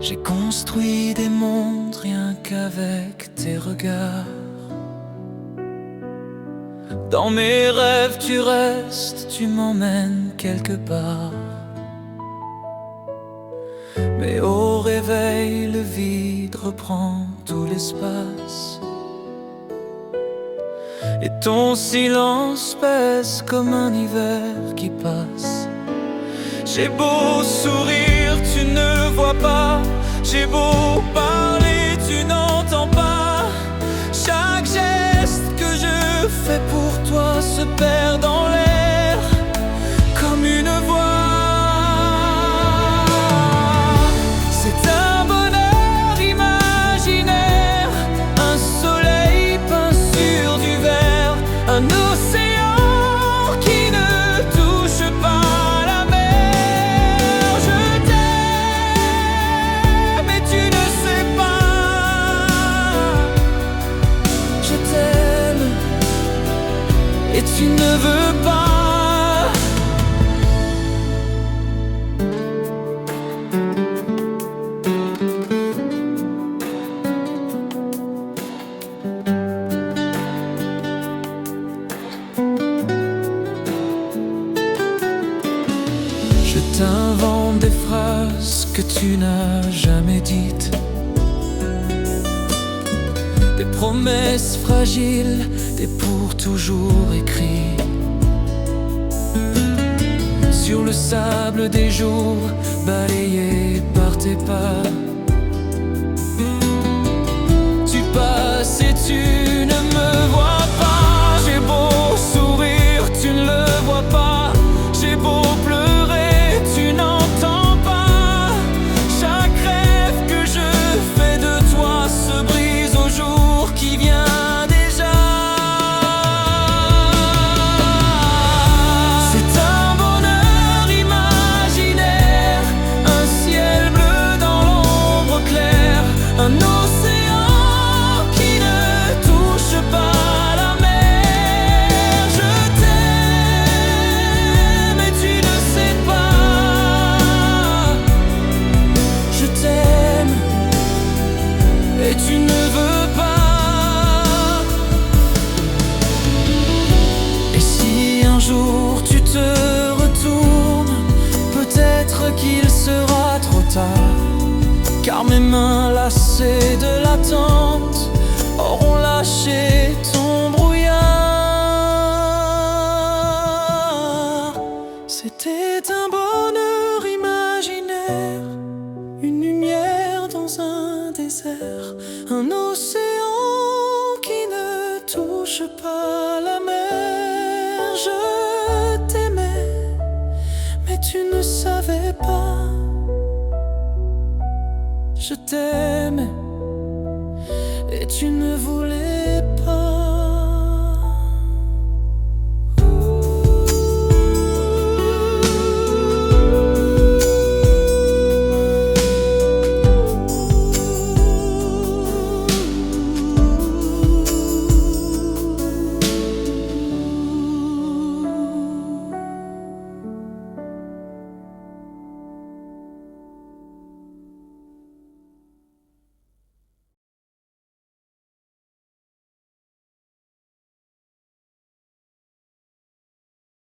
J'ai construit des mondes rien qu'avec tes regards. Dans mes rêves tu restes, tu m'emmènes quelque part. Mais au réveil, le vide reprend tout l'espace. Et ton silence pèse comme un hiver qui passe. J'ai beau sourire, tu ne vois pas. J'ai beau parler, tu n'entends pas. Chaque geste que je fais pour toi se perd dans l'air comme une voix. C'est un bonheur imaginaire, un soleil peint sur du verre, un océan qui ne touche pas la mer. Je t'aime et tu ne sais pas. Je t'aime et tu ne veux pas. Je t'invente des phrases que tu n'as jamais dites, des promesses fragiles, des pour toujours écrits sur le sable des jours balayés par tes pas. Tu passes et tu ne me vois pas. J'ai beau sourire, tu ne le vois pas. J'ai beau pleurer, tu n'entends pas. Chaque rêve que je fais de toi se brise au jour qui vient déjà. C'est un bonheur imaginaire, un ciel bleu dans l'ombre claire, un océan qui ne touche pas la mer. Je t'aime et tu ne sais pas. Je t'aime et tu ne veux pas. Et si un jour tu te retournes, peut-être qu'il sera trop tard, car mes mains lassées de l'attente auront lâché ton brouillard. C'était un bonheur imaginaire, une lumière dans un désert, un océan qui ne touche pas la mer. Je t'aimais, mais tu ne savais pas. Je t'aimais et tu ne voulais